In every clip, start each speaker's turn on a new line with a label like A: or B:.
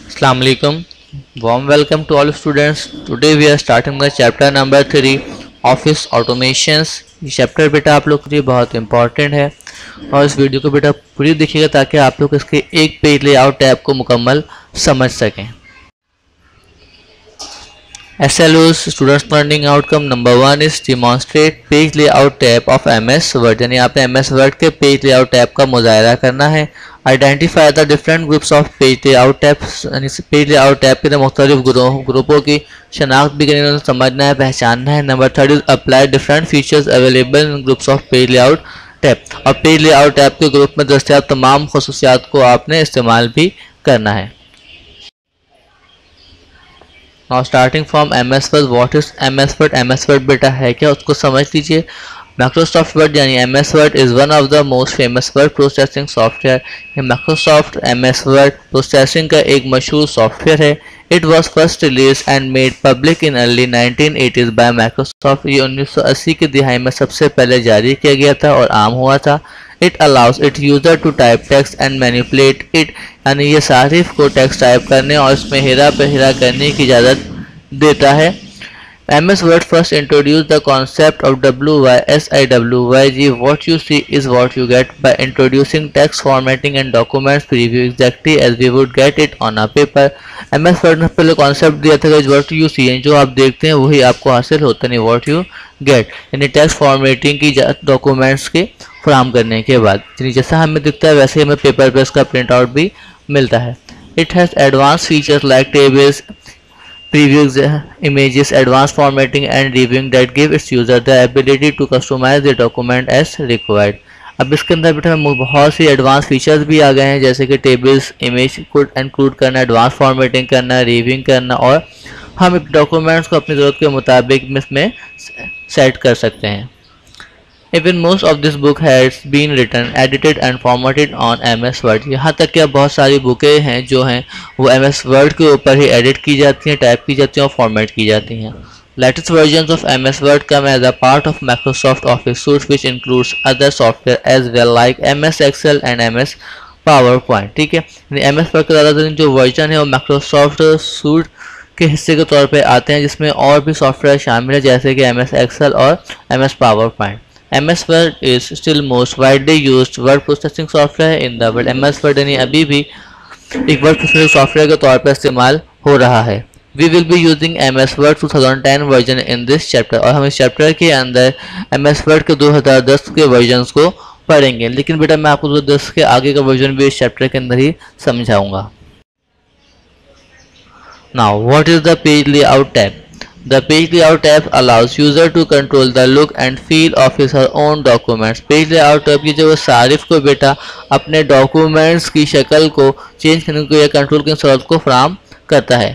A: Assalamu alaikum. Warm welcome to all students. Today we are starting the chapter number 3 office automations. ये chapter बेटा आप लोग के लिए बहुत इंपॉर्टेंट है और इस वीडियो को बेटा पूरी देखिएगा ताकि आप लोग इसके एक पेज लेआउट टैब को मुकम्मल समझ सकें। SLOs students learning outcome number 1 is demonstrate page layout tab of MS word, यानी आपने MS वर्ड के पेज लेआउट टैब का मुजाहरा करना है। Identify the different groups of page layout tabs, यानी पेज लेआउट टैब के मुख्तलिफ ग्रुपों की शनाख्त भी करनी, समझना है, पहचानना है। Number 3 is apply different features available in groups of page layout tab, और पेज लेआउट टैब के ग्रुप में दस्तयाब तमाम खसूसियात को आपने इस्तेमाल भी करना है। Now starting from MS word, what is MS word? MS word बेटा है क्या, उसको समझ लीजिए। माइक्रोसॉफ्ट वर्ड यानी MS word is one of the most famous word processing software. Microsoft MS word processing का एक मशहूर सॉफ्टवेयर है। It was first release and made public in early 1980s bye Microsoft. ये 1980 की दिहाई में सबसे पहले जारी किया गया था और आम हुआ था। It allows it user to type text and manipulate it, यानी ये सारिफ को टेक्स्ट टाइप करने और इसमें हेरा फेरा करने की इजाज़त देता है। MS Word first introduced the concept of WYSIWYG, what you see is what you get, by introducing text formatting and documents preview exactly as we would get it on a paper। MS Word ने पहले concept दिया था कि what you see, जो आप देखते हैं वही आपको हासिल होता नहीं, what you get, यानी टेक्स्ट फॉर्मेटिंग की डॉक्यूमेंट्स के फराहम करने के बाद जैसा हमें दिखता है वैसे हमें पेपर पे इसका प्रिंट आउट भी मिलता है। It has advance features like tables, previews, images, advanced formatting and reviewing that give its user the ability to customize the document as required। अब इसके अंदर बेटा बहुत सी एडवांस फीचर्स भी आ गए हैं, जैसे कि टेबल्स, इमेज को इंक्लूड करना, एडवांस फॉर्मेटिंग करना, रिव्यूइंग करना, और हम डॉक्यूमेंट्स को अपनी ज़रूरत के मुताबिक इसमें सेट कर सकते हैं। Even most of this book has been written, edited and formatted on MS Word। यहाँ तक कि अब बहुत सारी बुकें हैं जो हैं वो MS Word के ऊपर ही एडिट की जाती हैं, टाइप की जाती हैं और फॉर्मेट की जाती हैं। Latest versions of MS Word come as a part of Microsoft Office suite which includes other software as well like MS Excel and MS PowerPoint। ठीक है, MS Word का ज़्यादातर जो वर्जन है वो Microsoft सूट के हिस्से के तौर पे आते हैं, जिसमें और भी सॉफ्टवेयर शामिल है जैसे कि MS Excel और MS PowerPoint। MS Word is still most widely used word processing software in the world। MS Word यानी अभी भी एक वर्ड प्रोसेसिंग सॉफ्टवेयर के तौर पर इस्तेमाल हो रहा है। We will be using MS Word 2010 version in this chapter, और हम इस चैप्टर के अंदर MS Word के 2010 के वर्जन्स को पढ़ेंगे, लेकिन बेटा मैं आपको 2010 के आगे का वर्जन भी इस चैप्टर के अंदर ही समझाऊंगा। Now what is the page layout tab? The page layout tab allows user to control the look and feel of his or own documents। Page layout tab की जो सारिफ को बेटा अपने डॉक्यूमेंट्स की शक्ल को चेंज करने को या कंट्रोल की सहूलत को फराहम करता है।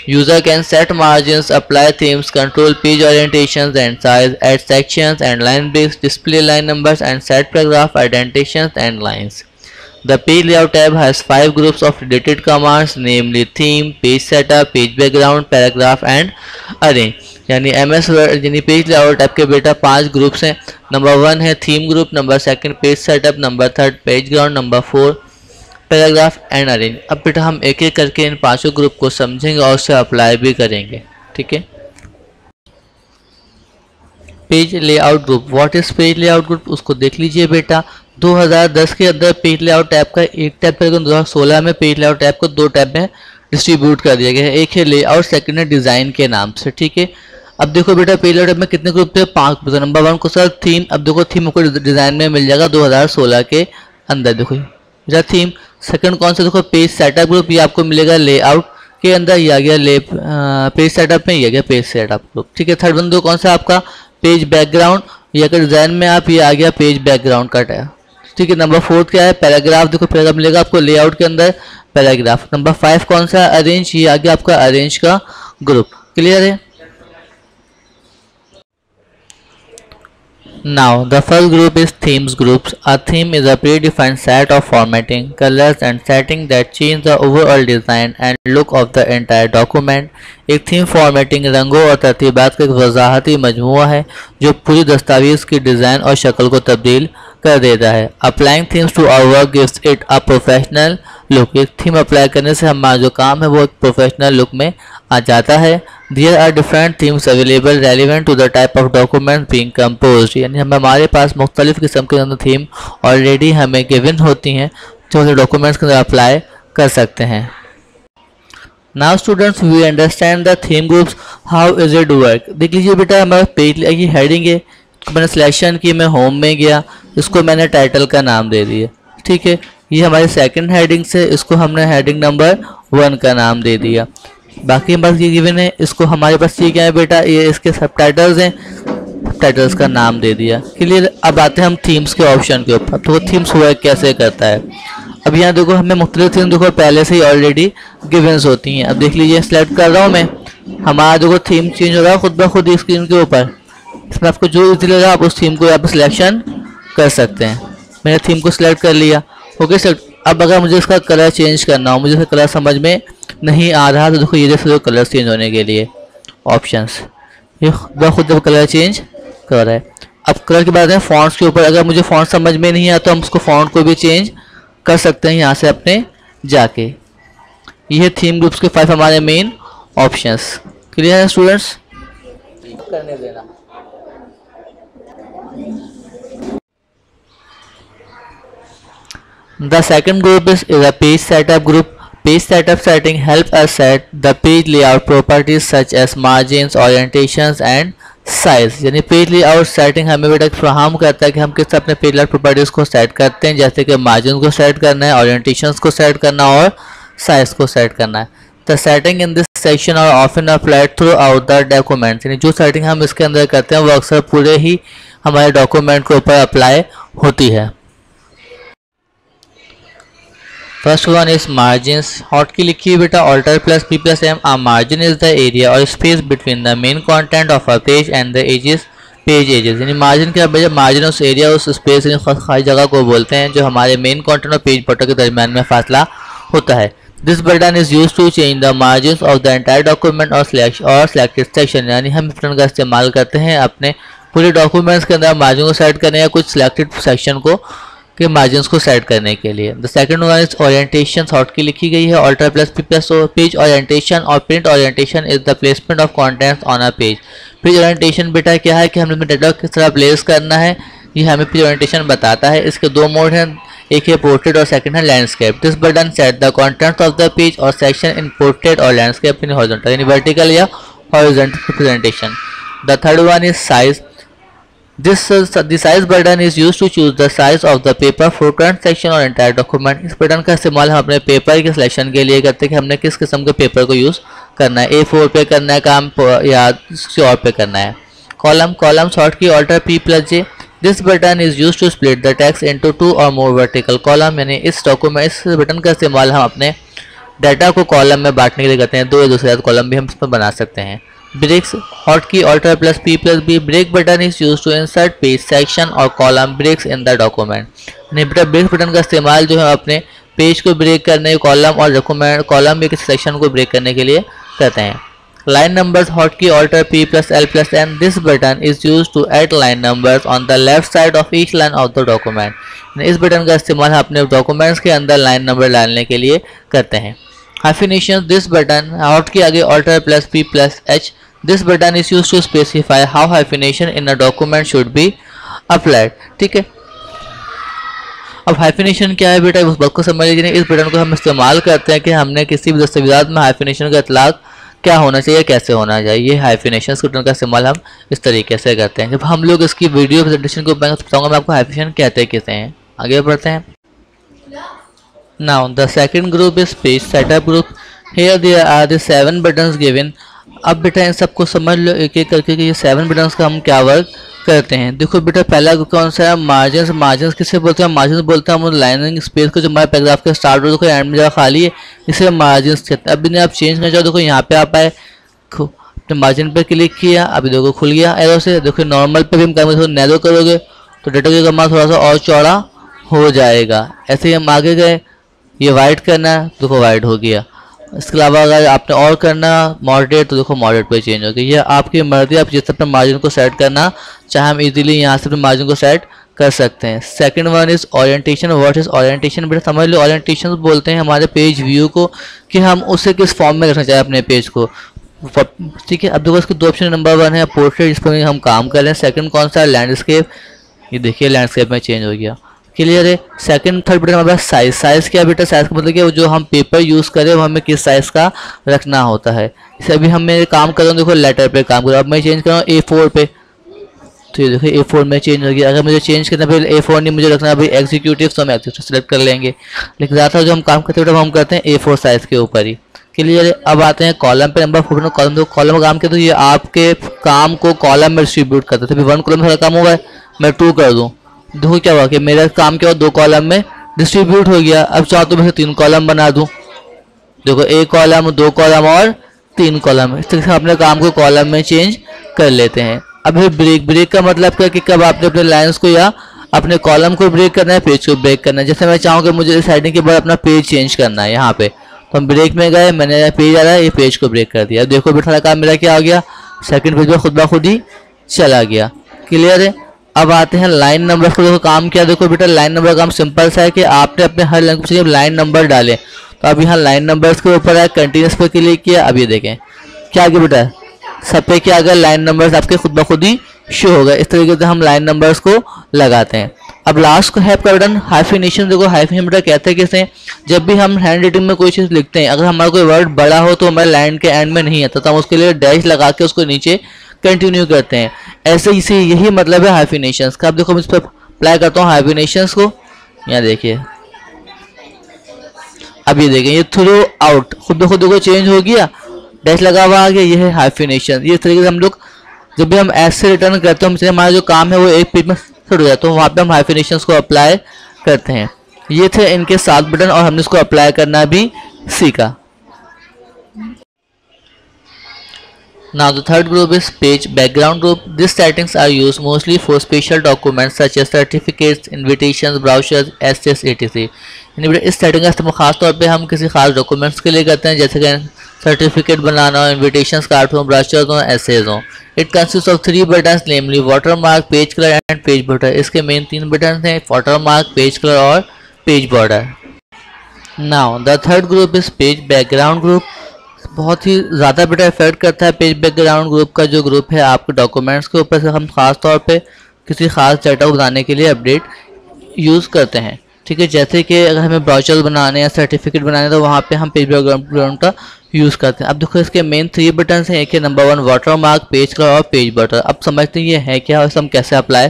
A: User can set margins, apply themes, control page orientations and size, add sections and line breaks, display line numbers and set paragraph indentations and lines। The page layout tab has 5 groups of related commands, namely theme, page setup, page background, paragraph and arrange। यानी MS Word यानी page layout tab के बेटा 5 groups हैं। Number 1 है theme group, number 2 page setup, number 3 page ground, number 4 paragraph and arrange. अब बेटा हम एक एक करके इन 5 ग्रुप को समझेंगे और उसे अप्लाई भी करेंगे। ठीक है, page layout group, what is page layout group, उसको देख लीजिए बेटा। 2010 के अंदर पेज लेआउट टैब का एक टैब पर 2016 में पेज लेआउट टैब को 2 टैब में डिस्ट्रीब्यूट कर दिया गया है। एक है लेआउट, सेकंड है डिज़ाइन के नाम से। ठीक है, अब देखो बेटा पेज लेआउट टैब में कितने ग्रुप थे, 5। नंबर 1 को सर थीम। अब देखो थीम को डिज़ाइन में मिल जाएगा 2016 के अंदर। देखो ये थीम। सेकंड कौन सा, देखो पेज सेटअप ग्रुप, ये आपको मिलेगा लेआउट के अंदर, ये आ गया पेज सेटअप में, ये आ गया पेज सेटअप ग्रुप। ठीक है, थर्ड बंदो कौन सा आपका पेज बैकग्राउंड, ये अगर डिज़ाइन में आप ये आ गया पेज बैकग्राउंड का टैब। ठीक है, नंबर 4 क्या है पैराग्राफ, देखो पैराग्राफ मिलेगा आपको लेआउट के अंदर पैराग्राफ। नंबर 5 कौन सा अरेंज, ये आ गया आपका अरेंज का ग्रुप। क्लियर है। Now the first group is themes groups। A theme is a predefined set of formatting, colors and setting that change the overall design and look of the entire document। एक theme formatting रंगों और तरतीबात का एक वजाहती मजमूआ है जो पूरी दस्तावेज़ की डिज़ाइन और शक्ल को तब्दील कर देता है। Applying themes to our work gives it a professional look. एक थीम अप्लाई करने से हमारा जो काम है वो एक प्रोफेशनल लुक में आ जाता है। There are different themes available relevant to the type of document being composed, यानी हमारे पास मुख्तलिफ किस्म के अंदर थीम ऑलरेडी हमें गिवन होती हैं जो हम डॉक्यूमेंट्स के अंदर अप्लाई कर सकते हैं। Now students we understand the theme groups, how is it work. देख लीजिए बेटा, हमारे पेज की हेडिंग है, मैंने सिलेक्शन की, मैं होम में गया, इसको मैंने टाइटल का नाम दे दिया। ठीक है, ये हमारी सेकंड हेडिंग से, इसको हमने हेडिंग नंबर 1 का नाम दे दिया। बाकी हमारे पास ये गिवन है, इसको हमारे पास ये क्या है बेटा, ये इसके सब टाइटल्स हैं, टाइटल्स का नाम दे दिया। क्लियर। अब आते हैं हम थीम्स के ऑप्शन के ऊपर। तो थीम्स वर्क कैसे करता है। अब यहाँ देखो हमें मुख्तलिफ थीम देखो पहले से ही ऑलरेडी गिवन्स होती हैं। अब देख लीजिए, सेलेक्ट कर रहा हूँ मैं, हमारा देखो थीम चेंज हो रहा है खुद ब खुद स्क्रीन के ऊपर। इसमें आपको जो इजी लगा आप उस थीम को यहाँ पर सिलेक्शन कर सकते हैं। मैंने थीम को सिलेक्ट कर लिया। ओके सर, अब अगर मुझे इसका कलर चेंज करना हो, मुझे इसका कलर समझ में नहीं आ रहा, तो देखो ये जैसे कलर चेंज होने के लिए ऑप्शंस, ये खुद जब कलर चेंज कर रहा है। अब कलर की बात है फॉन्ट्स के ऊपर, अगर मुझे फॉन्ट समझ में नहीं आता तो हम उसको फॉन्ट को भी चेंज कर सकते हैं यहाँ से अपने जाके। ये थीम ग्रुप्स के 5 हमारे मेन ऑप्शंस। क्लियर है स्टूडेंट्स। करने देना। The second group is a page setup group. Page setup setting helps us set the page layout properties such as margins, orientations and size. यानी पेज लेआउट सेटिंग हमें बेटा फ्राहम करता है कि हम किस अपने पेज लेआउट प्रॉपर्टीज को सेट करते हैं, जैसे कि मार्जिन को सेट करना है, ओरिएंटेशंस को सेट करना और साइज को सेट करना है। The setting in this section are often applied throughout the document, यानी जो सेटिंग हम इसके अंदर करते हैं वो अक्सर पूरे ही हमारे डॉक्यूमेंट के ऊपर अप्लाई होती है। First one is margins. Hot key लिखी है बेटा, alt plus P plus M. आ मार्जिन इज द एरिया और space between the main content of a page and the edges, page edges. यानी मार्जिन क्या है, मार्जिन उस एरिया उस स्पेस यानी खाली जगह को बोलते हैं जो हमारे मेन कंटेंट और पेज बटन के दरमियान में फासला होता है। This button is use to change the margin of the entire document और सिलेक्टेड सेक्शन, यानी हम इस बटन का इस्तेमाल करते हैं अपने पूरे डॉक्यूमेंट्स के अंदर मार्जिन को सेट करने या कुछ सिलेक्टेड सेक्शन को के मार्जिन्स को सेट करने के लिए। The second one is orientation. Short key लिखी गई है, alt plus P plus page orientation और print orientation is the placement of contents on a page. Page orientation बेटा क्या है कि हमें डाटा किस तरह प्लेस करना है, ये हमें पेज ओरिएंटेशन बताता है। इसके 2 मोड हैं, एक है पोर्ट्रेट और सेकंड है landscape. This button set the contents of the page और सेक्शन इन पोर्ट्रेट और लैंडस्केप इन हॉरिजॉन्टल, यानी वर्टिकल या horizontal representation. The third one is size. The size button is used to choose the size of the paper for current section और entire document। इस button का इस्तेमाल हम अपने paper के सिलेक्शन के लिए करते हैं कि हमने किस किस्म के पेपर को यूज़ करना है, A4 पे करना है काम या किसी और पे करना है। Column short key alter P plus J। This button is use to split the text into 2 or more vertical column, यानी इस बटन का इस्तेमाल हम अपने डाटा को कॉलम में बांटने के लिए करते हैं। 2 या 2 से ज़्यादा कॉलम भी हम इस पर बना सकते हैं। Breaks. Hot key alt plus P plus B. Break button is use to insert page section और column breaks in the document, यानी बेटा ब्रेक बटन का इस्तेमाल जो है अपने पेज को ब्रेक करने, कॉलम और डॉक्यूमेंट कॉलम या किसी सेक्शन को ब्रेक करने के लिए करते हैं। Line numbers. Hot key alter P plus L plus N. This button is use to add line numbers on the left side of each line of the document, इस button का इस्तेमाल अपने डॉक्यूमेंट्स के अंदर लाइन नंबर डालने के लिए करते हैं। Hyphenation. This button hot key आगे alter plus P plus H. This button is used to specify how hyphenation in a document should be applied। ठीक है, अब हाइफिनेशन क्या है बेटा उस बात को समझ लीजिए। इस बटन को हम इस्तेमाल करते हैं कि हमने किसी भी दस्तावेज़ात में हाइफिनेशन का इतलाक क्या होना चाहिए, कैसे होना चाहिए। ये हाइफिनेशन बटन का इस्तेमाल हम इस तरीके से करते हैं। जब हम लोग इसकी वीडियो प्रेजेंटेशन को बताऊंगा मैं आपको हाइफिनेशन कहते कैसे हैं। आगे बढ़ते हैं। Now the second group is page setup group. Here there are the 7 buttons given. अब बेटा इन सबको समझ लो एक एक करके कि ये 7 बटन्स का हम क्या वर्क करते हैं। देखो बेटा पहला कौन सा है, मार्जिन्स। मार्जिन्स किसे बोलते हैं, मार्जिन्स बोलते हैं हम लाइनिंग स्पेस को जो हमारे पैराग्राफ के स्टार्ट हो, देखो एंड में जगह खाली है, इसे मार्जिन्स कहते हैं। अब इन्हें आप चेंज करना चाहो, देखो यहाँ पे आप आए, अपने मार्जिन पर क्लिक किया, अभी देखो खुल गया एरो से। देखो नॉर्मल पे भी हम करेंगे, थोड़ा नैरो करोगे तो डाटा का कमाल थोड़ा सा और चौड़ा हो जाएगा। ऐसे ही हम आगे गए, ये वाइट करना है, देखो वाइट हो गया। इसके अलावा अगर आपने और करना मॉडरेट तो देखो मॉडरेट पे चेंज हो गया। ये आपकी मर्जी, आप जिस अपने मार्जिन को सेट करना चाहे हम इजीली यहाँ से अपने मार्जिन को सेट कर सकते हैं। Second one is orientation. What is orientation? बेटा समझ लो, ओरिएंटेशन बोलते हैं हमारे पेज व्यू को कि हम उसे किस फॉर्म में रखना चाहिए अपने पेज को। ठीक है, अब देखो इसके दो ऑप्शन, नंबर वन है पोर्ट्रेट, जिस पर हम काम कर रहे हैं। सेकंड कौन सा है? लैंडस्केप। ये देखिए लैंडस्केप में चेंज हो गया, क्लियर है। सेकंड थर्ड बेटा हमारे पास साइज। साइज क्या बेटा? साइज का मतलब क्या, जो हम पेपर यूज़ करें वो हमें किस साइज़ का रखना होता है। जैसे अभी हम मेरे काम कर रहा हूँ, देखो लेटर पे काम कर रहा हूँ, अब मैं चेंज कर रहा हूँ A4 पे, तो ये देखो A4 में चेंज हो गया। अगर मुझे चेंज करना फिर A4 नहीं मुझे रखना भाई एग्जीक्यूटिव, तो हम एग्जीक्यूटिव सेलेक्ट कर लेंगे। लेकिन ज़्यादातर जो हम काम करते हैं हम करते हैं A4 साइज़ के ऊपर ही, क्लियर है। अब आते हैं कॉलम पे, नंबर 4 कॉलम। दो कॉलम का काम किया तो ये आपके काम को कॉलम में डिस्ट्रीब्यूट करते थे। 1 कॉलम सारा काम हुआ है, मैं 2 कर दूँ, देखो क्या हुआ कि मेरा काम क्या हुआ, 2 कॉलम में डिस्ट्रीब्यूट हो गया। अब चाहो तो मैं 3 कॉलम बना दूं, देखो 1 कॉलम, 2 कॉलम और 3 कॉलम। इस तरह से अपने काम को कॉलम में चेंज कर लेते हैं। अब ब्रेक। ब्रेक का मतलब क्या कि कब आपने अपने लाइंस को या अपने कॉलम को ब्रेक करना है, पेज को ब्रेक करना है। जैसे मैं चाहूँ कि मुझे इस हेडिंग के बाद अपना पेज चेंज करना है यहाँ पे, तो हम ब्रेक में गए, मैंने पेज आ रहा है, ये पेज को ब्रेक कर दिया। देखो बेटा काम मेरा क्या हो गया, सेकंड पेज में खुद ब खुद ही चला गया, क्लियर है। अब आते हैं लाइन नंबर को। देखो काम क्या, देखो बेटा लाइन नंबर का काम सिंपल सा है कि आपने अपने हर लाइन को लाइन नंबर डाले। तो अब यहाँ लाइन नंबर्स के ऊपर है, कंटिन्यूस पे क्लिक किया। अब ये देखें क्या आ गया बेटा, सब पे क्या आ गया, लाइन नंबर्स आपके खुद ब खुद ही शो हो गए। इस तरीके से हम लाइन नंबर्स को लगाते हैं। अब लास्ट को है आपका बटन हाइफिनेशन। देखो हाइफिनेशन बेटा कहते हैं किसे, जब भी हम हैंड राइटिंग में कोई चीज़ लिखते हैं, अगर हमारा कोई वर्ड बड़ा हो तो हमारे लाइन के एंड में नहीं आता, तो हम उसके लिए डैश लगा के उसको नीचे कंटिन्यू करते हैं। ऐसे ही से यही मतलब है हाइफिनेशंस का। अब देखो मैं इस पर अप्लाई करता हूँ हाइफिनेशंस को, यहाँ देखिए। अब ये देखें ये थ्रू आउट खुद ब खुद को चेंज हो गया, डैश लगा हुआ आ गया, ये है हाइफिनेशन। ये तरीके से हम लोग जब भी हम ऐसे रिटर्न करते हैं, हमसे हमारा जो काम है वो एक पेज में सेट हो जाता है, तो वहाँ पे हम हाइफिनेशंस को अप्लाई करते हैं। ये थे इनके 7 बटन और हमने इसको अप्लाई करना भी सीखा। Now the third group is page background group. These settings are used mostly for special documents such as certificates, invitations, brochures, essays, etc. इस सेटिंग का इस्तेमाल खास तौर पे हम किसी खास डॉक्यूमेंट्स के लिए करते हैं, जैसे कि सर्टिफिकेट बनाना हो, इन्विटेशंस कार्ड हो, ब्रोशर्स हो, एसेज हो। It consist of 3 buttons namely watermark, page colour and page border. इसके मेन 3 बटन हैं, वाटरमार्क, पेज कलर और page border. Now the third group is page background group. बहुत ही ज़्यादा बेटा इफेक्ट करता है पेज बैकग्राउंड ग्रुप का जो ग्रुप है आपके डॉक्यूमेंट्स के ऊपर से हम खास तौर पे किसी खास डाटा बनाने के लिए अपडेट यूज़ करते हैं, ठीक है। जैसे कि अगर हमें ब्रोशर बनाने या सर्टिफिकेट बनाने तो वहाँ पे हम पेज बैकग्राउंड का यूज़ करते हैं। अब देखो इसके मेन 3 बटन हैं, एक है नंबर 1 वाटरमार्क, पेज कलर और पेज बॉर्डर। अब समझते हैं ये है क्या और इसे हम कैसे अप्लाई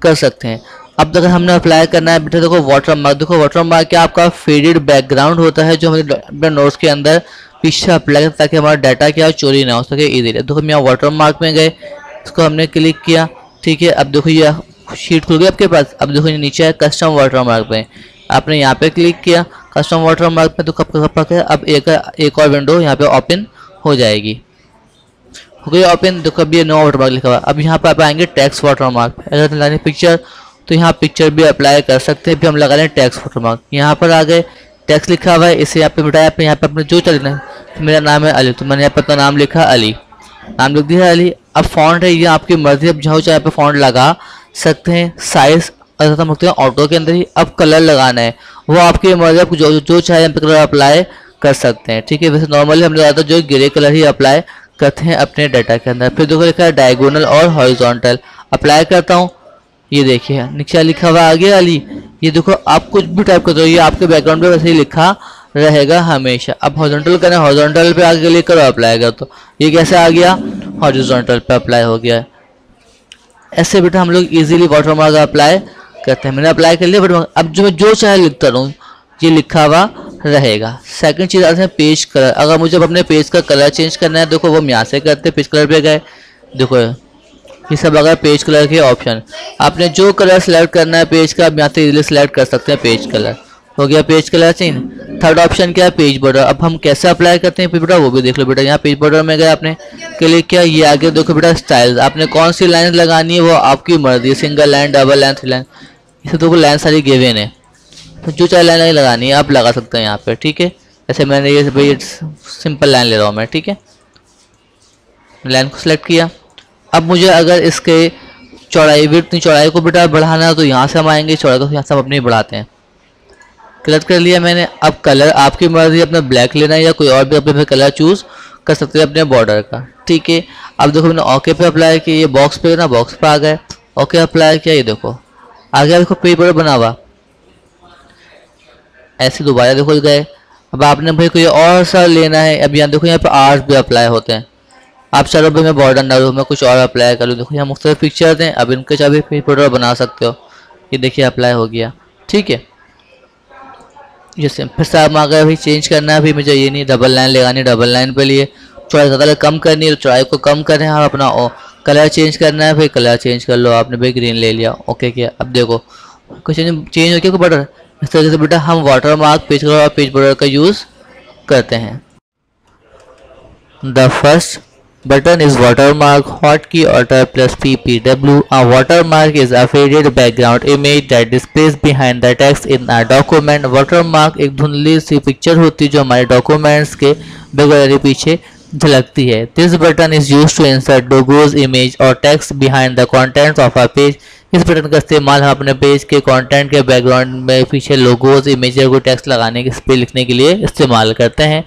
A: कर सकते हैं। अब अगर हमने अप्लाई करना है बेटा, देखो वाटरमार्क। देखो वाटरमार्क क्या आपका फेडेड बैकग्राउंड होता है जो हमारे नोट्स के अंदर पीछे अप्लाई करता, ताकि हमारा डाटा क्या चोरी ना हो सके इजीली। देखो हम यहाँ वाटरमार्क में गए, इसको हमने क्लिक किया, ठीक है। अब देखो ये शीट खुल गई आपके पास। अब देखो ये नीचे है कस्टम वाटरमार्क पे, आपने यहाँ पे क्लिक किया कस्टम वाटरमार्क पे, तो कब अब एक और विंडो यहाँ पे ओपन हो जाएगी। हो गई ओपन। देखो अब ये नो वाटरमार्क लिखा हुआ। अब यहाँ पे आप आएंगे टेक्स्ट वाटरमार्क। अगर लगाने पिक्चर तो यहाँ पिक्चर भी अप्लाई कर सकते हैं। भी हम लगा लें टेक्स्ट वाटरमार्क, यहाँ पर आ गए, टेक्स्ट लिखा हुआ है, इसे यहाँ पे बिठाया। यहाँ पे अपने जो चलना है, मेरा नाम है अली, तो मैंने यहाँ पे अपना नाम लिखा अली, नाम लिख दिया अली। अब फॉन्ट है ये आपकी मर्जी, अब चाहो चाहे पे फॉन्ट लगा सकते हैं। साइज हम रखते हैं ऑटो के अंदर ही। अब कलर लगाना है वो आपकी मर्जी, आपको जो चाहे यहाँ पे कलर अप्लाई कर सकते हैं, ठीक है। वैसे नॉर्मली हम ज़्यादातर जो ग्रे कलर ही अप्लाई करते हैं अपने डाटा के अंदर। फिर देखो लिखा है डायगोनल और हॉरिजॉन्टल, अप्लाई करता हूँ। ये देखिए नीचे लिखा हुआ आ गया अली। ये देखो आप कुछ भी टाइप करते हो ये आपके बैकग्राउंड पे वैसे ही लिखा रहेगा हमेशा। अब हॉरिजॉन्टल करना है, हॉरिजॉन्टल पे आगे क्लिक करो, अप्लाई कर। तो ये कैसे आ गया, हॉरिजॉन्टल पे अप्लाई हो गया। ऐसे बेटा हम लोग इजीली वाटरमार्क अप्लाई करते हैं। मैंने अप्लाई कर लिया, बट अब जो मैं जो चाहे लिखता रहूँ ये लिखा हुआ रहेगा। सेकंड चीज़ आते हैं पेज कलर। अगर मुझे अपने पेज का कलर चेंज करना है, देखो वो हम यहाँ से करते हैं, पेज कलर पे गए, देखो ये सब अगर पेज कलर के ऑप्शन, आपने जो कलर सेलेक्ट करना है पेज का, आप यहाँ से इजीली सेलेक्ट कर सकते हैं। पेज कलर हो गया, page colour change. Third option क्या है, पेज बॉर्डर। अब हम कैसे अप्लाई करते हैं पेज बॉर्डर वो भी देख लो बेटा। यहाँ पेज बॉर्डर में गए, आपने क्लिक किया, ये आगे देखो बेटा स्टाइल्स, आपने कौन सी लाइन लगानी है वो आपकी मर्जी, single line, double line, 3 line, इसे देखो लाइन सारी गिवन है, तो जो चाहे लाइन लगानी है आप लगा सकते हैं यहाँ पे, ठीक है। ऐसे मैंने ये भाई सिंपल लाइन ले रहा हूँ मैं, ठीक है। लाइन को सिलेक्ट किया। अब मुझे अगर इसके चौड़ाई भी इतनी चौड़ाई को बेटा बढ़ाना है तो यहाँ से हम आएंगे, चौड़ाई को यहाँ से हम अपनी बढ़ाते हैं। कलर कर लिया मैंने। अब कलर आपकी मर्जी, अपना ब्लैक लेना है या कोई और भी अपने कलर चूज कर सकते हैं अपने बॉर्डर का, ठीक है। अब देखो मैंने ओके पे अप्लाई किया, ये बॉक्स पे ना, बॉक्स पे आ गए, ओके अप्लाई किया, ये देखो आ गया, देखो पेज बॉर्डर बना हुआ। ऐसे दोबारा देखो गए। अब आपने भाई कोई और सा लेना है, अब यहाँ देखो यहाँ पे आर्स भी अप्लाई होते हैं। आप चलो भाई मैं बॉर्डर ना लूँ, मैं कुछ और अप्लाई कर लूँ, देखो यहाँ मुख्तलिफ पिक्चर हैं, अब इनके चाहे पेज बॉर्डर बना सकते हो। ये देखिए अप्लाई हो गया, ठीक है। जैसे फिर से आप आ गए भाई चेंज करना है, भाई मुझे ये नहीं डबल लाइन लगानी, डबल लाइन पे लिए चौड़ाई ज़्यादा कम करनी है तो चौड़ाई को कम करें। आप अपना कलर चेंज करना है, भाई कलर चेंज कर लो। आपने भाई ग्रीन ले लिया, ओके किया। अब देखो कुछ चेंज हो गया बॉर्डर। इस तरीके से बेटा हम वाटर मार्क, पेज कलर और पेज बॉर्डर का यूज़ करते हैं। The first button is watermark hotkey Alt plus PPW. A watermark is a faded background image that displays behind the text in a document. watermark एक धुंधली सी picture होती है जो हमारे डॉक्यूमेंट्स के बैकग्राउंड के पीछे झलकती है। This button is used to insert logos, image और text behind the contents of a page. इस बटन का इस्तेमाल हम अपने पेज के कंटेंट के बैकग्राउंड में पीछे लोगोज, इमेज या कोई टेक्स्ट लगाने के, इस पे लिखने के लिए इस्तेमाल करते हैं।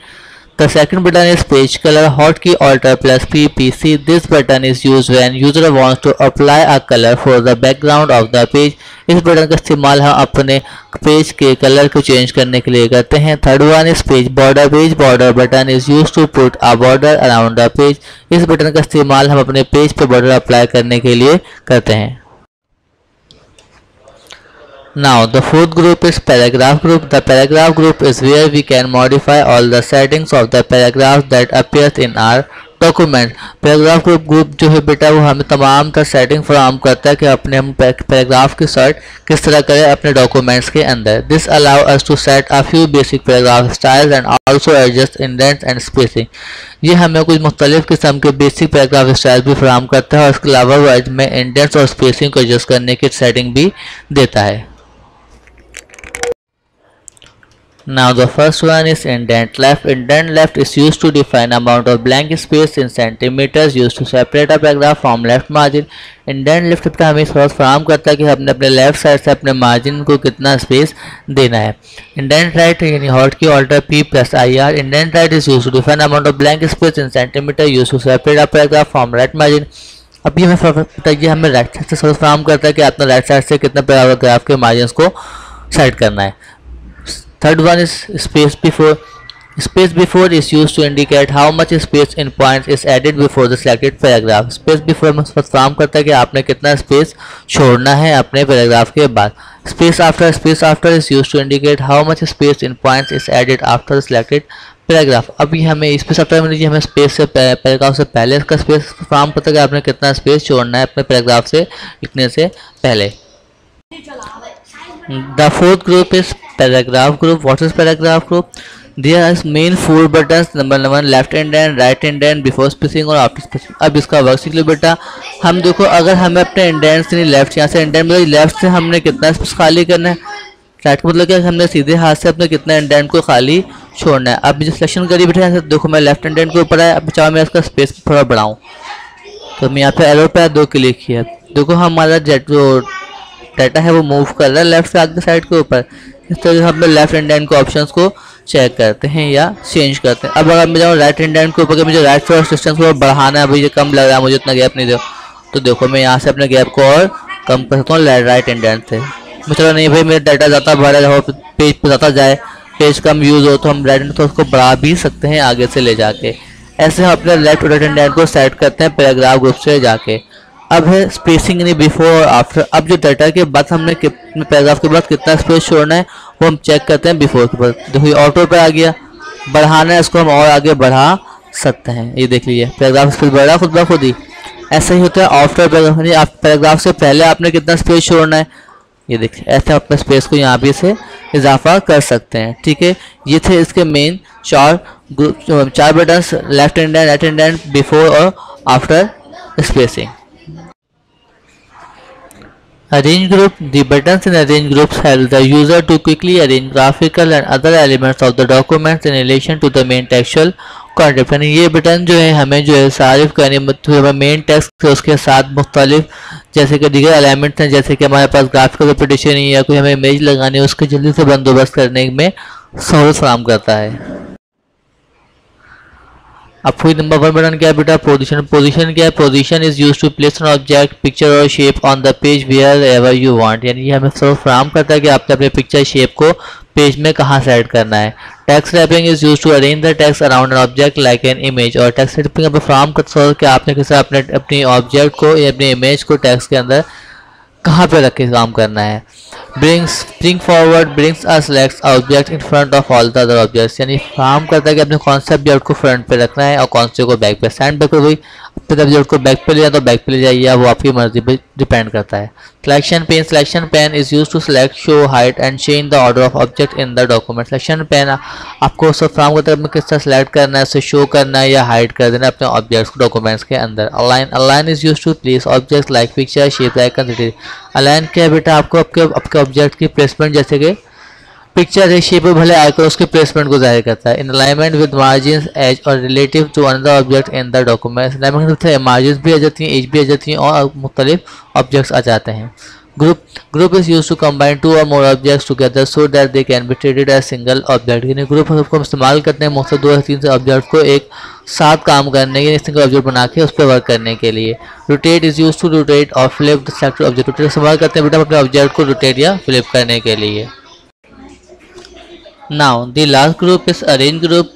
A: The second button is page color hotkey Alt plus PPC. This button is used when user wants to apply a color for the background of the page. इस बटन का इस्तेमाल हम अपने पेज के कलर को चेंज करने के लिए करते हैं। Third one is page border. Page border button is use to put a border around the page. इस बटन का इस्तेमाल हम अपने पेज पे बॉर्डर अप्लाई करने के लिए करते हैं। Now the fourth group is paragraph group. The paragraph group is where we can modify all the settings of the paragraph that appears in our document. paragraph group जो है बेटा वो हमें तमाम तर सेटिंग फराहम करता है कि अपने हम पैराग्राफ की सर्ट किस तरह करें अपने डॉक्यूमेंट्स के अंदर। This allow us to set a few basic paragraph styles and also adjust indents and spacing. ये हमें कुछ मुख्तलिफ किस्म के बेसिक पैराग्राफ स्टाइल भी फराहम करता है और इसके अलावा वो में इंडेंट्स और स्पेसिंग को एडजस्ट करने की सेटिंग भी देता है। Now the first one is indent left. Indent left is used to define amount of blank space in centimeters used to separate a paragraph from left margin. Indent left पे हमें थोड़ा फराहम करता है कि हमने अपने लेफ्ट साइड से अपने मार्जिन को कितना स्पेस देना है। Indent right यानी hotkey Alt P plus IR. Indent right is used to define amount of blank space in centimeter used to separate a paragraph from right margin. अब ये हमें राइट साइड से थोड़ा फराहम करता है कि आपने राइट साइड से कितना पैराग्राफ के मार्जिन को सेट करना है। Third one is space before. Space before is used to indicate how much space in points is added before the selected paragraph. Space before में फराहम करता है कि आपने कितना स्पेस छोड़ना है अपने पैराग्राफ के बाद। Space after is used to indicate how much space in points is added after the selected paragraph. अभी हमें स्पेस आफ्टर में लीजिए, हमें स्पेस से पैराग्राफ से पहले इसका स्पेस फराहम करता है कि आपने कितना स्पेस छोड़ना है अपने पैराग्राफ से लिखने से पहले। The fourth group is paragraph group. What is paragraph group? There are main four buttons. Number one left indent, right indent, before spacing और after spacing. अब इसका वर्क सीख लो बेटा। हम देखो अगर हमें अपने इंडेंट से लेफ्ट, यहाँ से इंडेंट मतलब लेफ्ट से हमने कितना स्पेस खाली करना है, राइट का मतलब क्या हमने सीधे हाथ से अपने कितना इंडेंट को खाली छोड़ना है। अब जो सिलेक्शन करी बेटा यहाँ से देखो मैं लेफ्ट इंडेंट के ऊपर है, अब चाहे मैं इसका स्पेस थोड़ा बढ़ाऊँ तो मैं यहाँ पे एरो पे 2 क्लिक किया। देखो हमारा जो डाटा है वो मूव कर रहा है लेफ्ट से आगे साइड के ऊपर। इस तरह से हम लेफ्ट इंडेंट के ऑप्शंस को चेक करते हैं या चेंज करते हैं। अब अगर मैं जाऊँ राइट इंडेंट के ऊपर कि मुझे राइट से डिस्टेंस को बढ़ाना है, भाई ये कम लग रहा है मुझे, इतना गैप नहीं दो, तो देखो मैं यहाँ से अपने गैप को और कम कर सकता हूँ राइट इंडेंट से। मैं चलो नहीं भाई मेरा डाटा ज़्यादा बढ़ा हो, पेज पर ज़्यादा जाए, पेज कम यूज़ हो तो हम राइट इंडेंट उसको बढ़ा भी सकते हैं आगे से ले जाके। ऐसे हम अपने लेफ्ट और राइट इंडेंट को सेट करते हैं पैराग्राफ ग्रुप से जाके। अब है स्पेसिंग यानी बिफोर और आफ्टर। अब जो डाटा के बाद हमने कितने पैराग्राफ के बाद कितना स्पेस छोड़ना है वो हम चेक करते हैं बिफोर के बाद। देखो ये ऑटो पे आ गया, बढ़ाना है इसको हम और आगे बढ़ा सकते हैं। ये देख लीजिए पैराग्राफ स्पेस बढ़ा खुद ब खुद ही। ऐसा ही होता है आफ्टर पैराग्राफ, यानी आप पैराग्राफ से पहले आपने कितना स्पेस छोड़ना है, ये देखिए ऐसे अपने स्पेस को यहाँ भी से इजाफा कर सकते हैं। ठीक है, ये थे इसके मेन चार buttons, left indent, right indent, before और after spacing. Arrange group. The buttons in arrange groups help the user to quickly arrange graphical and other elements of the documents in relation to the main textual content. यानी ये button जो है हमें जो है सारिफ करने मतलब मेन टेक्स्ट उसके साथ मुख्तलिफ जैसे कि दिगर अलाइनमेंट हैं, जैसे कि हमारे पास ग्राफिकल रिप्रेजेंटेशन या कोई हमें इमेज लगानी है उसके जल्दी से बंदोबस्त करने में सहूलत फराहम करता है। अब फिर नंबर 1 बटन क्या है बेटा, पोजीशन। पोजीशन क्या है, position is use to place an object picture और shape on the page wherever you want, यानी ये हमें सहूलत फराहम करता है कि आपने अपने पिक्चर शेप को पेज में कहाँ से ऐड करना है। Text wrapping is use to arrange the text around an object like an image, और टेक्स्ट रैपिंग हमें फराहम करता है कि आपने किसी अपनी ऑब्जेक्ट को या अपनी इमेज को टेक्स्ट के अंदर कहाँ पे रख के काम करना है। Bring forward brings us select object in front of all the other objects, यानी फराहम करता है कि अपने कौन से ऑब्जेक्ट को फ्रंट पे रखना है और कौन से को बैक पे। स्टैंड बैक वही अपने ऑब्जेक्ट को बैक पे लिया तो बैक पे ले जाइए, वो आपकी मर्जी पे डिपेंड करता है। Selection pane is use to select, show, hide and change the order of object in the document. Selection pane आपको सब फराहम करता है किस तरह सेलेक्ट करना है, उसे शो करना है या हाइड कर देना अपने ऑब्जेक्ट्स को डॉक्यूमेंट्स के अंदर। Align is use to place object like picture, shape, icon. Align क्या है बेटा, आपको आपके ऑब्जेक्ट की प्लेसमेंट, जैसे कि पिक्चर है, शेप है, भले आइकन, उसके प्लेसमेंट को जाहिर करता है। In alignment with margin, edge और relative to another object in the document. Alignment में मार्जिन भी आ जाती हैं, एज भी आ जाती हैं और मुख्तलिफ ऑब्जेक्ट्स आ जाते हैं। Group is use to combine 2 or more objects together so that they can be treated as single object, यानी ग्रुप को इस्तेमाल करते हैं मुख्तलिफ 2 या 3 से ऑब्जेक्ट को एक साथ काम करने के, सिंगल ऑब्जेक्ट बना के उस पर वर्क करने के लिए। Rotate is use to rotate और flip the selected object. Rotate इस्तेमाल करते हैं बेटा अपने ऑब्जेक्ट को रोटेट या फ्लिप करने के लिए। Now the last group is arrange group.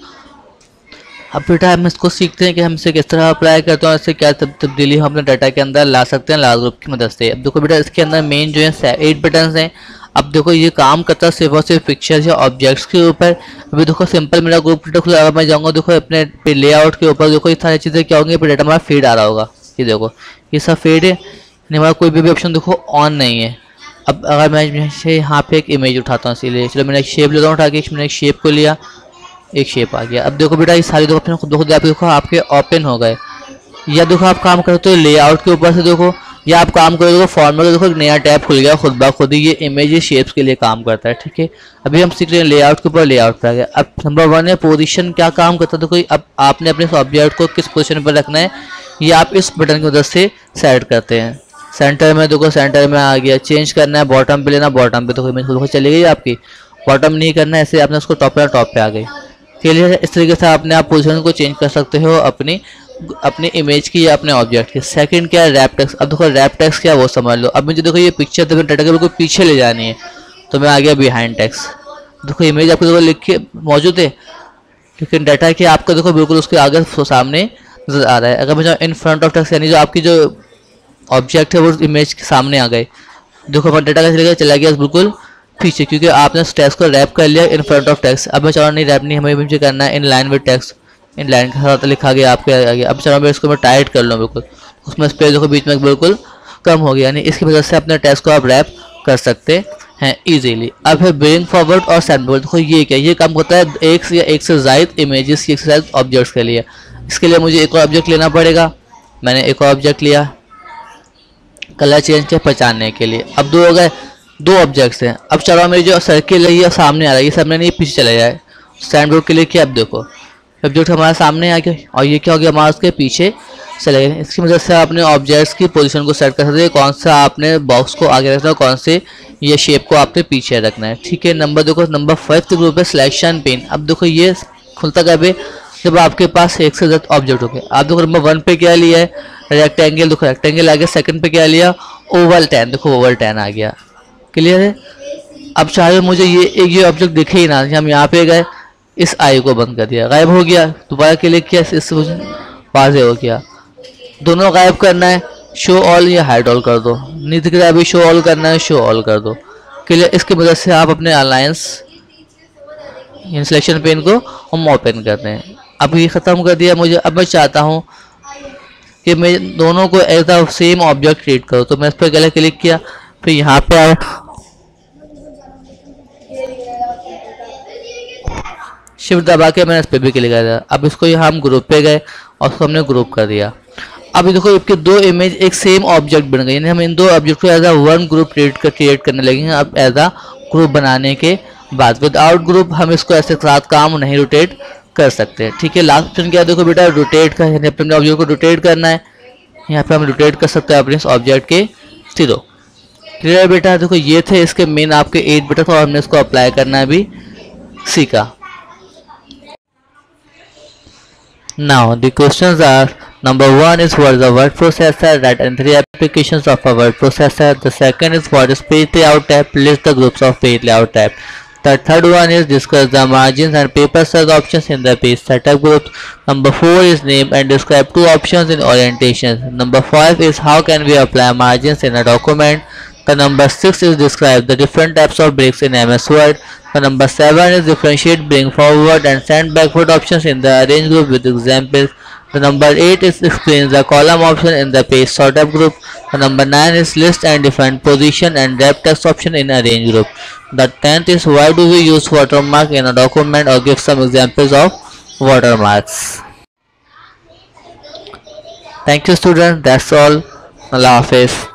A: अब बेटा हम इसको सीखते हैं कि हम इसे किस तरह अप्लाई करते हैं और इससे क्या तब्दीली हम अपने डाटा के अंदर ला सकते हैं लास्ट ग्रुप की मदद से। अब देखो बेटा इसके अंदर मेन जो है 8 बटन्स हैं। अब देखो ये काम करता है सिर्फ और सिर्फ पिक्चर्स या ऑब्जेक्ट्स के ऊपर। अभी देखो सिंपल मेरा ग्रुप डाटा खुला, अगर मैं जाऊँगा देखो अपने लेआउट के ऊपर, देखो ये सारी चीज़ें क्या होंगी, डाटा हमारा फीड आ रहा होगा। ये देखो ये सब फीड है, हमारा कोई भी ऑप्शन देखो ऑन नहीं है। अब अगर मैं यहाँ पे एक इमेज उठाता हूँ, इसीलिए चलो मैंने एक शेप लेता हूँ उठा के, मैंने एक शेप को लिया, एक शेप आ गया। अब देखो बेटा ये सारी देखो अपने खुद देखो आपके ओपन हो गए। या देखो आप काम करते हो लेआउट के ऊपर से देखो, या आप काम करो देखो फॉर्मेट का, देखो एक नया टैब खुल गया खुद ब खुद ही। ये इमेज शेप्स के लिए काम करता है, ठीक है। अभी हम सीख रहे हैं लेआउट के ऊपर, लेआउट पे आ गया। अब नंबर 1 है पोजीशन, क्या काम करता है देखो, अब आपने अपने ऑब्जेक्ट को किस पोजीशन पर रखना है ये आप इस बटन की मदद से सेट करते हैं। सेंटर में देखो सेंटर में आ गया, चेंज करना है बॉटम पे लेना, बॉटम पे देखो इमेज खुद चली गई आपकी। बॉटम नहीं करना है, ऐसे आपने उसको टॉप पे आ गई। क्लियर है, इस तरीके से आपने आप पोजीशन को चेंज कर सकते हो अपनी इमेज की या अपने ऑब्जेक्ट की। सेकंड क्या है, रैप टेक्स्ट। अब देखो रैप टेक्स्ट क्या है वो समझ लो। अब मुझे देखो ये पिक्चर तो डाटा के बिल्कुल पीछे ले जानी है, तो मैं आ गया बिहाइंड टेक्स्ट। देखो इमेज आपको देखो लिख के मौजूद है, लेकिन डाटा के आपको देखो बिल्कुल उसके आगे सामने नजर आ रहा है। अगर मैं इन फ्रंट ऑफ टेक्स्ट, यानी जो आपकी जो ऑब्जेक्ट है वो इमेज के सामने आ गए, देखो हमारा डाटा चला गया बिल्कुल पीछे, क्योंकि आपने टेक्स्ट को रैप कर लिया इन फ्रंट ऑफ टेक्स्ट। अब मैं चलो नहीं रैप नहीं, हमें मुझे करना है in line with text, in line के साथ लिखा गया आपके आगे। अब चलो मैं इसको मैं टाइट कर लूँ बिल्कुल, उसमें स्पेस देखो बीच में बिल्कुल कम हो गया, यानी इसकी वजह से अपने टेक्स्ट को आप रैप कर सकते हैं इजीली। अब है ब्रिंग फॉरवर्ड और सेंड बैकवर्ड। देखो ये क्या, ये काम करता है एक से ज़ायद इमेजेस, एक से ज़ायद ऑब्जेक्ट्स के लिए। इसके लिए मुझे एक और ऑब्जेक्ट लेना पड़ेगा, मैंने एक और ऑब्जेक्ट लिया कलर चेंज के पहचानने के लिए। अब 2 हो गए, 2 ऑब्जेक्ट्स हैं। अब चलो मेरी जो सर्किल है ये सामने आ रहा है, ये सामने नहीं पीछे चला जाए। स्टैंड बोर्ड के लिए क्या, अब देखो ऑब्जेक्ट हमारे सामने आ गया और ये क्या हो गया हमारा उसके पीछे चले गए। इसकी मदद से आपने ऑब्जेक्ट्स की पोजीशन को सेट कर सकते हैं, कौन सा आपने बॉक्स को आगे रखना है, कौन से ये शेप को आपने पीछे रखना है, ठीक है। नंबर देखो नंबर 5 ग्रुप है सिलेक्शन पेन। अब देखो ये खुलता कब है, जब आपके पास एक से ज़्यादा ऑब्जेक्ट हो गए। आप देखो नंबर 1 पे क्या लिया है, रेक्टेंगल, देखो रेक्टेंगल आ गया। सेकंड पे क्या लिया, ओवल 10, देखो ओवल 10 आ गया। क्लियर है। अब चाहे मुझे ये ऑब्जेक्ट दिखे ही ना, हम यहाँ पे गए, इस आई को बंद कर दिया, गायब हो गया। दोबारा क्लिक किया, इस वाजे हो गया। दोनों गायब करना है, शो ऑल या हाइड ऑल कर दो। नहीं दिख रहा अभी, शो ऑल करना है, शो ऑल कर दो। क्लियर। इसकी मदद से आप अपने अलायंस सिलेक्शन पेन को हम ओपन करते हैं। अब ये ख़त्म कर दिया मुझे। अब मैं चाहता हूँ कि मैं दोनों को as the same object create करूँ, तो मैं इस पर गलत क्लिक किया, फिर यहाँ पे आया, शिफ्ट दबा के मैंने इस पर भी क्लिक कर दिया। अब इसको यहाँ हम ग्रुप पे गए और उसको हमने ग्रुप कर दिया। अब देखो इसके 2 इमेज एक सेम ऑब्जेक्ट बन गई, यानी हम इन 2 ऑब्जेक्ट को एज अ 1 ग्रुप क्रिएट करने लगेंगे। अब एज अ ग्रुप बनाने के बाद विदाउट ग्रुप हम इसको ऐसे साथ काम नहीं रोटेट कर सकते, ठीक है। लास्ट ऑप्शन क्या देखो बेटा, रोटेट का, यानी अपने ऑब्जेक्ट को रोटेट करना है। यहाँ पे हम रोटेट कर सकते हैं अपने इस ऑब्जेक्ट के 0। क्लियर बेटा? देखो ये थे इसके मेन आपके 8 बेटा, तो हमने इसको अप्लाई करना भी सीखा। Now the questions are: number one is what is a word processor? Write in 3 applications of a word processor. The second is what is page layout tab? List the groups of page layout tab. The third one is discuss the margins and paper size options in the page setup groups. Number 4 is name and describe 2 options in orientation. Number 5 is how can we apply margins in a document. The number 6 is describe the different types of breaks in MS Word. The number 7 is differentiate bring forward and send backward options in the arrange group with examples. The number 8 is explains the column option in the page sortup group. The number 9 is list and define position and wrap text option in arrange group. The 10th is why do we use watermark in a document, or give some examples of watermarks. Thank you students, that's all. Allah Hafiz.